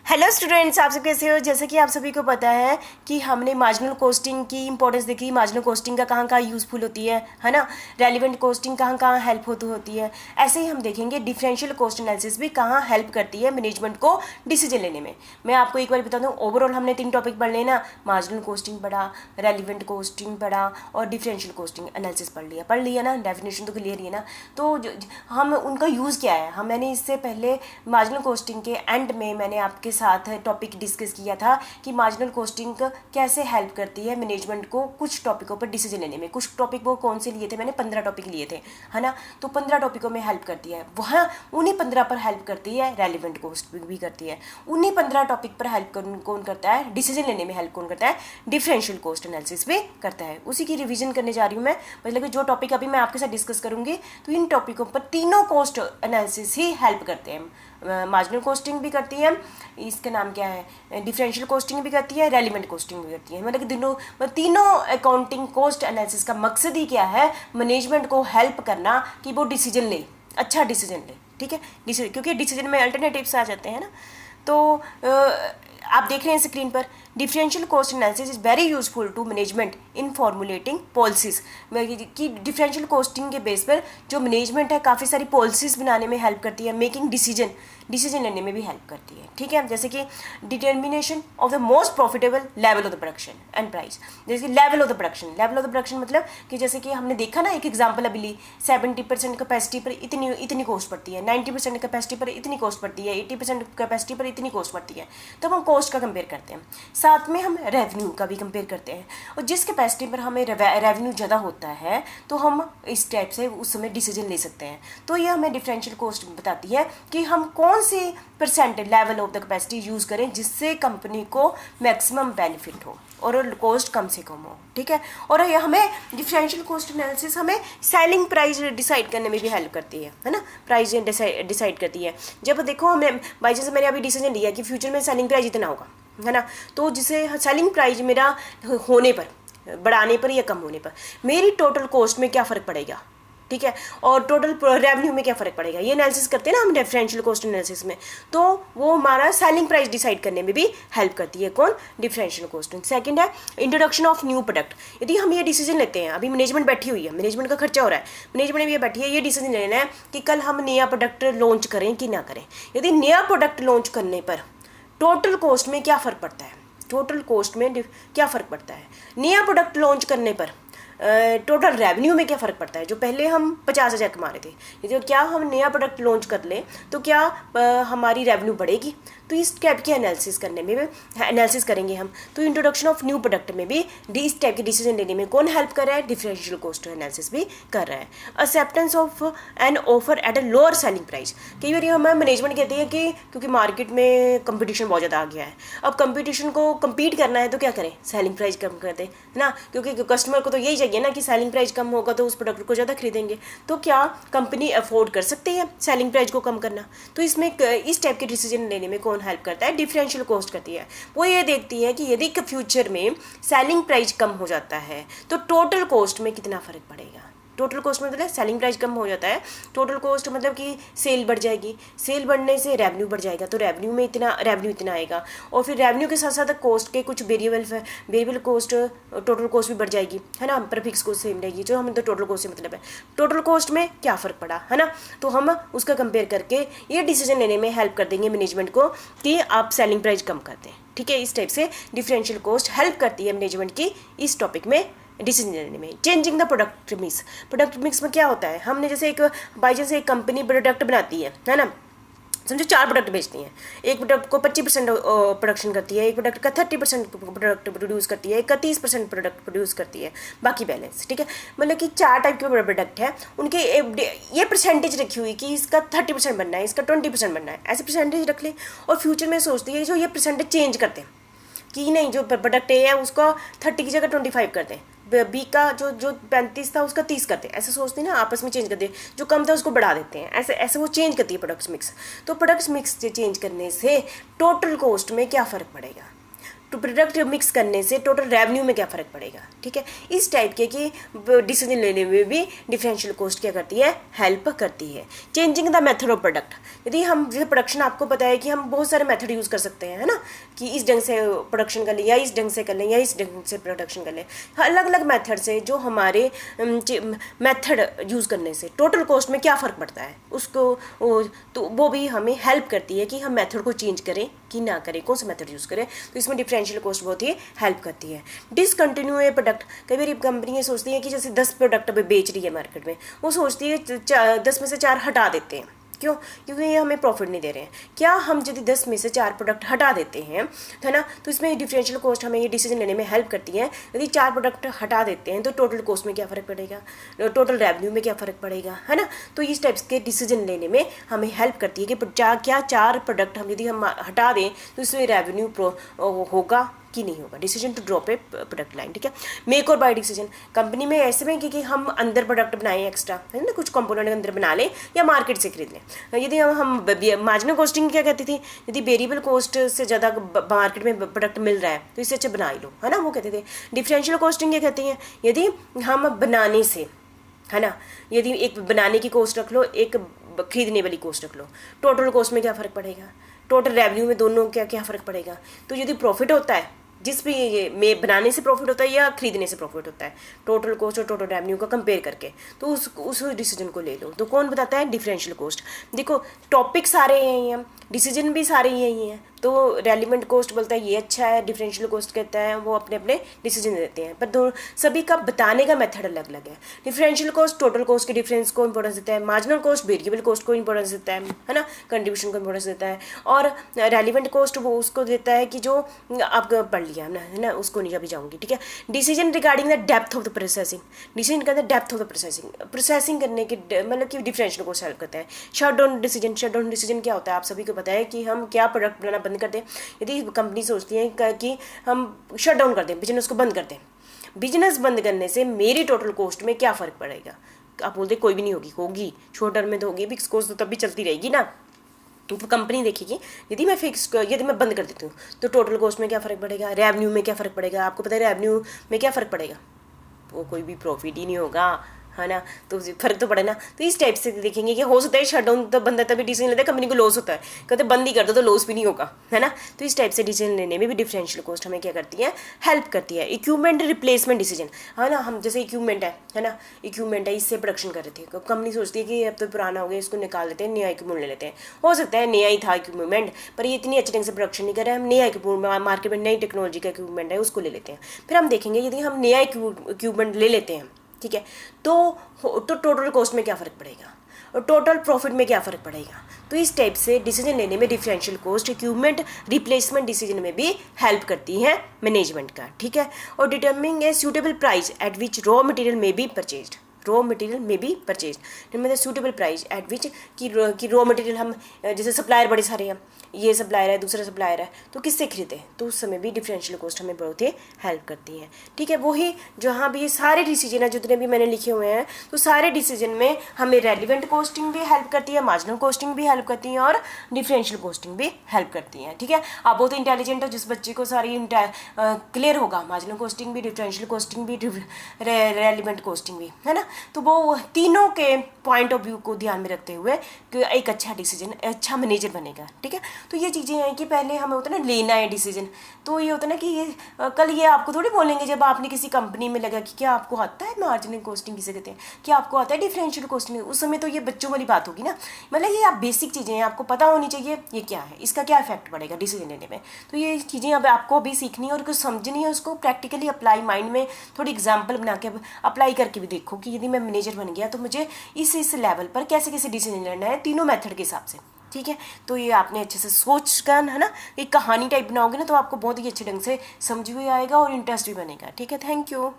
Hello students, आप सब कैसे हो। जैसे कि आप सभी को पता है कि हमने मार्जिनल कॉस्टिंग की इंपॉर्टेंस देखी। मार्जिनल कॉस्टिंग का कहाँ कहाँ यूज़फुल होती है ना। रेलिवेंट कॉस्टिंग कहाँ कहाँ हेल्प होती है। ऐसे ही हम देखेंगे डिफरेंशियल कॉस्ट एनालिसिस भी कहाँ हेल्प करती है मैनेजमेंट को डिसीजन लेने में। मैं आपको एक बार बता दूँ, ओवरऑल हमने 3 टॉपिक पढ़ लिए ना। मार्जिनल कॉस्टिंग पढ़ा, रेलिवेंट कॉस्टिंग पढ़ा और डिफरेंशियल कॉस्टिंग एनालिसिस पढ़ लिया ना। डेफिनेशन तो क्लियर ही है ना। तो हम उनका यूज़ क्या है, मैंने इससे पहले मार्जिनल कॉस्टिंग के एंड में मैंने आपके साथ टॉपिक डिस्कस किया था कि मार्जिनल कॉस्टिंग कैसे हेल्प करती है मैनेजमेंट को कुछ टॉपिकों पर डिसीजन लेने में। कुछ टॉपिक वो कौन से लिए थे, मैंने 15 टॉपिक लिए थे, है ना। तो 15 टॉपिकों में हेल्प करती है, वहाँ उन्हीं 15 पर हेल्प करती है, रेलिवेंट कॉस्ट भी करती है। उन्हीं 15 टॉपिक पर हेल्प कौन करता है, डिसीजन लेने में हेल्प कौन करता है, डिफरेंशियल कॉस्ट एनालिसिस भी करता है। उसी की रिवीजन करने जा रही हूँ मैं। मतलब कि जो टॉपिक अभी मैं आपके साथ डिस्कस करूँगी, तो इन टॉपिकों पर तीनों कॉस्ट एनालिसिस ही हेल्प करते हैं। मार्जिनल कॉस्टिंग भी करती है, इसका नाम क्या है, डिफरेंशियल कॉस्टिंग भी करती है, रेलिवेंट कॉस्टिंग भी करती है। मतलब कि तीनों अकाउंटिंग कॉस्ट एनालिसिस का मकसद ही क्या है, मैनेजमेंट को हेल्प करना कि वो डिसीजन ले, अच्छा डिसीजन ले। ठीक है, क्योंकि डिसीजन में अल्टरनेटिव्स आ जाते हैं ना। तो आप देख रहे हैं स्क्रीन पर, differential cost analysis is very useful to management in formulating policies. कि डिफरेंशियल कॉस्टिंग के बेस पर जो मैनेजमेंट है काफ़ी सारी पॉलिसीज बनाने में हेल्प करती है, मेकिंग डिसीजन लेने में भी हेल्प करती है। ठीक है, जैसे कि determination of the most profitable level of the production and price. जैसे कि लेवल ऑफ द प्रोडक्शन मतलब कि जैसे कि हमने देखा ना, एक एग्जांपल अभी ली, 70% कैपेसिटी पर इतनी कॉस्ट पड़ती है, 90% कैपेसिटी पर इतनी कॉस्ट पड़ती है, 80% कैपेसिटी पर इतनी कॉस्ट पड़ती है। तब हम कॉस्ट का कंपेयर करते हैं, साथ में हम रेवेन्यू का भी कंपेयर करते हैं। और जिस कैपेसिटी पर हमें रेवेन्यू ज़्यादा होता है तो हम इस टाइप से उस समय डिसीजन ले सकते हैं। तो ये हमें डिफरेंशियल कॉस्ट बताती है कि हम कौन सी percent level of the capacity use करें जिससे कंपनी को मैक्सिमम बेनिफिट हो और कॉस्ट कम से कम हो। ठीक है, और ये हमें डिफरेंशियल कॉस्ट एनालिसिस हमें सेलिंग प्राइस डिसाइड करने में भी हेल्प करती है ना। प्राइस डिसाइड करती है। जब देखो हमें बाई चांस मैंने अभी डिसीजन लिया कि फ्यूचर में सेलिंग प्राइस इतना होगा, है ना। तो जिसे सेलिंग प्राइस मेरा होने पर, बढ़ाने पर या कम होने पर मेरी टोटल कॉस्ट में क्या फ़र्क पड़ेगा, ठीक है, और टोटल रेवेन्यू में क्या फ़र्क पड़ेगा, ये एनालिसिस करते हैं ना हम डिफरेंशियल कॉस्ट एनालिसिस में। तो वो हमारा सेलिंग प्राइस डिसाइड करने में भी हेल्प करती है। कौन, डिफरेंशियल कॉस्ट। सेकंड है इंट्रोडक्शन ऑफ न्यू प्रोडक्ट। यदि हम ये डिसीजन लेते हैं, अभी मैनेजमेंट बैठी हुई है, मैनेजमेंट का खर्चा हो रहा है, मैनेजमेंट भी ये बैठी है, ये डिसीजन लेना है कि कल हम नया प्रोडक्ट लॉन्च करें कि ना करें। यदि नया प्रोडक्ट लॉन्च करने पर टोटल कॉस्ट में क्या फ़र्क पड़ता है, टोटल कॉस्ट में क्या फ़र्क पड़ता है, नया प्रोडक्ट लॉन्च करने पर टोटल रेवेन्यू में क्या फ़र्क पड़ता है। जो पहले हम 50,000 कमा रहे थे, यदि क्या हम नया प्रोडक्ट लॉन्च कर लें तो क्या हमारी रेवेन्यू बढ़ेगी। तो इस टाइप की एनालिसिस करने में एनालिसिस करेंगे हम। तो इंट्रोडक्शन ऑफ न्यू प्रोडक्ट में भी इस टाइप के डिसीजन लेने में कौन हेल्प कर रहा है, डिफरेंशियल कॉस्ट एनालिसिस भी कर रहा है। Acceptance of an offer at a lower selling price. कई बार हमें मैनेजमेंट कहती है कि क्योंकि मार्केट में कंपटीशन बहुत ज़्यादा आ गया है, अब कंपटीशन को कम्पीट करना है तो क्या करें, सेलिंग प्राइस कम कर दें, है ना। क्योंकि कस्टमर को तो यही चाहिए ना कि सेलिंग प्राइस कम होगा तो उस प्रोडक्ट को ज़्यादा खरीदेंगे। तो क्या कंपनी अफोर्ड कर सकती है सेलिंग प्राइस को कम करना। तो इसमें इस टाइप के डिसीजन लेने में कौन हेल्प करता है, डिफरेंशियल कॉस्ट करती है। वो ये देखती है कि यदि फ्यूचर में सेलिंग प्राइस कम हो जाता है तो टोटल कॉस्ट में कितना फ़र्क पड़ेगा। टोटल कॉस्ट मतलब सेलिंग प्राइस कम हो जाता है, टोटल कॉस्ट मतलब कि सेल बढ़ जाएगी, सेल बढ़ने से रेवेन्यू बढ़ जाएगा, तो रेवेन्यू इतना आएगा। और फिर रेवेन्यू के साथ साथ कॉस्ट के कुछ वेरिएबल कॉस्ट, टोटल कॉस्ट भी बढ़ जाएगी, है ना। पर फिक्स कॉस्ट सेम रहेगी, जो हमें तो टोटल कॉस्ट से मतलब है, टोटल कॉस्ट में क्या फ़र्क पड़ा, है ना। तो हम उसका कंपेयर करके ये डिसीजन लेने में हेल्प कर देंगे मैनेजमेंट को कि आप सेलिंग प्राइस कम कर दें। ठीक है, इस टाइप से डिफरेंशियल कॉस्ट हेल्प करती है मैनेजमेंट की इस टॉपिक में डिसीजन लेने में। चेंजिंग द प्रोडक्ट मिक्स में क्या होता है, हमने जैसे एक बाई चांस एक कंपनी प्रोडक्ट बनाती है ना। समझो 4 प्रोडक्ट बेचती हैं, एक प्रोडक्ट को 25% प्रोडक्शन करती है, एक प्रोडक्ट का 30% प्रोडक्ट प्रोड्यूस करती है, एक का 30% प्रोडक्ट प्रोड्यूस करती है, बाकी बैलेंस। ठीक है, मतलब कि 4 टाइप के प्रोडक्ट है, उनके ये परसेंटेज रखी हुई कि इसका 30% बनना है, इसका 20% बनना है, ऐसे परसेंटेज रख लें। और फ्यूचर में सोचती है जो ये परसेंटेज चेंज करते हैं कि नहीं, जो प्रोडक्ट ए है उसको 30 की जगह 25 कर दें, बी का जो 35 था उसका 30 करते हैं, ऐसे सोचते हैं ना, आपस में चेंज करते हैं, जो कम था उसको बढ़ा देते हैं, ऐसे वो चेंज करती है प्रोडक्ट्स मिक्स। तो प्रोडक्ट्स मिक्स चेंज करने से टोटल कॉस्ट में क्या फ़र्क पड़ेगा, तो प्रोडक्ट मिक्स करने से टोटल रेवेन्यू में क्या फ़र्क पड़ेगा, ठीक है। इस टाइप के कि डिसीजन लेने में भी डिफरेंशियल कॉस्ट क्या करती है, हेल्प करती है। Changing the method of product, यदि हम जैसे प्रोडक्शन, आपको पता है कि हम बहुत सारे मेथड यूज़ कर सकते हैं, है ना, कि इस ढंग से प्रोडक्शन कर लें या इस ढंग से कर लें या इस ढंग से प्रोडक्शन कर लें। अलग अलग मेथड से जो हमारे मेथड यूज़ करने से टोटल कॉस्ट में क्या फ़र्क पड़ता है उसको तो वो भी हमें हेल्प करती है कि हम मेथड को चेंज करें कि ना करें, कौन सा मेथड यूज़ करें। तो इसमें डिफरेंशियल कॉस्ट बहुत ही हेल्प करती है। डिसकंटिन्यू ए प्रोडक्ट, कई बार कंपनियाँ सोचती हैं कि जैसे 10 प्रोडक्ट अभी बेच रही है मार्केट में, वो सोचती है 10 में से 4 हटा देते हैं। क्यों? क्योंकि ये हमें प्रॉफिट नहीं दे रहे हैं। क्या हम यदि 10 में से 4 प्रोडक्ट हटा देते हैं, है ना, तो इसमें डिफरेंशियल कॉस्ट हमें ये डिसीजन लेने में हेल्प करती है। यदि 4 प्रोडक्ट हटा देते हैं तो टोटल कॉस्ट में क्या फ़र्क पड़ेगा, टोटल रेवेन्यू में क्या फ़र्क पड़ेगा, है ना। तो इस टाइप्स के डिसीजन लेने में हमें हेल्प करती है कि क्या 4 प्रोडक्ट हम यदि हम हटा दें तो इसमें रेवेन्यू होगा कि नहीं होगा। Decision to drop a product line, ठीक है। मेक और बाय डिसीजन, कंपनी में ऐसे में कि हम अंदर प्रोडक्ट बनाएं एक्स्ट्रा, है ना, कुछ कंपोनेंट अंदर बना लें या मार्केट से खरीद लें। यदि हम मार्जिनल कॉस्टिंग क्या कहती थी, यदि वेरिएबल कॉस्ट से ज़्यादा मार्केट में प्रोडक्ट मिल रहा है तो इससे अच्छा बना ही लो, है ना, वो कहते थे। डिफरेंशियल कॉस्टिंग क्या कहती है, यदि हम बनाने से, है ना, यदि एक बनाने की कॉस्ट रख लो, एक खरीदने वाली कॉस्ट रख लो, टोटल कॉस्ट में क्या फ़र्क पड़ेगा, टोटल रेवेन्यू में दोनों क्या क्या फ़र्क पड़ेगा। तो यदि प्रॉफिट होता है, जिस भी ये में बनाने से प्रॉफिट होता है या खरीदने से प्रॉफिट होता है, टोटल कॉस्ट और टोटल रेवेन्यू का कंपेयर करके, तो उस डिसीजन को ले लो। तो कौन बताता है, डिफरेंशियल कॉस्ट। देखो टॉपिक सारे यही हैं, डिसीजन भी सारे यही हैं। तो रेलिवेंट कॉस्ट बोलता है ये अच्छा है, डिफरेंशियल कॉस्ट कहता है वो अपने अपने डिसीजन देते हैं, पर दो सभी का बताने का मेथड अलग अलग है। डिफरेंशियल कॉस्ट टोटल कॉस्ट के डिफरेंस को इंपॉर्टेंस देता है, मार्जिनल कॉस्ट वेरिएबल कॉस्ट को इंपॉर्टेंस देता है ना, कंट्रीब्यूशन को इंपॉर्टेंस देता है, और रेलिवेंट कॉस्ट वो उसको देता है कि जो आपको पढ़ लिया ना, है ना, उसको नहीं अभी जाऊँगी, ठीक है। Decision regarding the depth of the processing, decision का डेप्थ ऑफ द प्रोसेसिंग करने के मतलब कि डिफरेंशियल कॉस्ट हेल्प करता है। शट डाउन डिसीजन क्या होता है, आप सभी को पता है कि हम क्या प्रोडक्ट बनाना बंद कर दें। यदि कंपनी सोचती है कि हम शट डाउन कर दें, बिजनेस को बंद कर दें, बिजनेस बंद करने से मेरी टोटल कॉस्ट में क्या फ़र्क पड़ेगा, आप बोलते कोई भी नहीं होगी शॉर्ट टर्म में तो होगी, फिक्स कॉस्ट तो तब भी चलती रहेगी ना। तो कंपनी देखेगी यदि मैं बंद कर देती हूँ तो टोटल कॉस्ट में क्या फ़र्क पड़ेगा, रेवेन्यू में क्या फ़र्क पड़ेगा। आपको पता है रेवेन्यू में क्या फ़र्क पड़ेगा, वो कोई भी प्रॉफिट ही नहीं होगा, है ना, तो फर्क तो पड़े ना। तो इस टाइप से देखेंगे कि हो सकता है शट डाउन तो बंदा तभी डिसीजन लेता है, कंपनी को लॉस होता है, कहते बंद ही कर दो तो लॉस भी नहीं होगा, है ना। तो इस टाइप से डिसीजन लेने में भी डिफरेंशियल कॉस्ट हमें क्या करती है, हेल्प करती है। इक्विपमेंट रिप्लेसमेंट डिसीजन, है ना, हम जैसे इक्विपमेंट है ना, इक्विपमेंट है, इससे प्रोडक्शन कर रहे थे, कंपनी सोचती है कि अब तो पुराना हो गया, इसको निकाल देते हैं, नया इक्विपमेंट ले लेते हैं। हो सकता है नया ही था इक्विपमेंट, पर ये इतनी अच्छे ढंग से प्रोडक्शन नहीं कर रहे हैं, हम नया इक्विपमेंट मार्केट में नई टेक्नोलॉजी का इक्विपमेंट है उसको ले लेते हैं। फिर हम देखेंगे यदि हम नया इक्विपमेंट ले लेते हैं, ठीक है, तो टोटल कॉस्ट में क्या फ़र्क पड़ेगा और टोटल प्रॉफिट में क्या फ़र्क पड़ेगा। तो इस टाइप से डिसीजन लेने में differential cost equipment replacement decision में भी हेल्प करती है मैनेजमेंट का, ठीक है। और determining a suitable price at which raw material में बी परचेज्ड, मतलब सूटेबल प्राइस एट विच कि रॉ मटेरियल हम जैसे सप्लायर बड़े सारे हैं, ये सप्लायर है दूसरा सप्लायर है, तो किससे खरीदें, तो उस समय भी डिफरेंशियल कॉस्ट हमें बहुत ही हेल्प करती है, ठीक है। वही जहाँ भी ये सारे डिसीजन है जितने भी मैंने लिखे हुए हैं, तो सारे डिसीजन में हमें रेलिवेंट कॉस्टिंग भी हेल्प करती है, मार्जिनल कॉस्टिंग भी हेल्प करती है और डिफरेंशियल कॉस्टिंग भी हेल्प करती है, ठीक है। आप बहुत इंटेलिजेंट हो, जिस बच्चे को सारी क्लियर होगा, मार्जिनल कॉस्टिंग भी, डिफरेंशियल कॉस्टिंग भी, रेलिवेंट कॉस्टिंग भी, है ना। तो वो तीनों के पॉइंट ऑफ व्यू को ध्यान में रखते हुए कि एक अच्छा डिसीजन, अच्छा मैनेजर बनेगा, ठीक है। तो ये चीज़ें हैं कि पहले हमें होता है ना लेना है डिसीजन, तो ये होता है ना कि ये कल ये आपको थोड़ी बोलेंगे जब आपने किसी कंपनी में लगा कि क्या आपको आता है मार्जिनल कॉस्टिंग किसे कहते हैं, क्या आपको आता है डिफरेंशियल कॉस्टिंग, उस समय तो ये बच्चों वाली बात होगी ना। मतलब ये आप बेसिक चीज़ें हैं, आपको पता होनी चाहिए ये क्या है, इसका क्या इफेक्ट पड़ेगा डिसीजन लेने में। तो ये चीज़ें अब आपको भी सीखनी है और कुछ समझनी है, उसको प्रैक्टिकली अप्लाई माइंड में थोड़ी एग्जाम्पल बना के अप्लाई करके भी देखो कि यदि मैं मैनेजर बन गया तो मुझे इस लेवल पर कैसे कैसे डिसीजन लेना है तीनों मेथड के हिसाब से, ठीक है। तो ये आपने अच्छे से सोच कर, है ना, एक कहानी टाइप बनाओगे ना तो आपको बहुत ही अच्छे ढंग से समझ भी आएगा और इंटरेस्ट भी बनेगा, ठीक है। Thank you.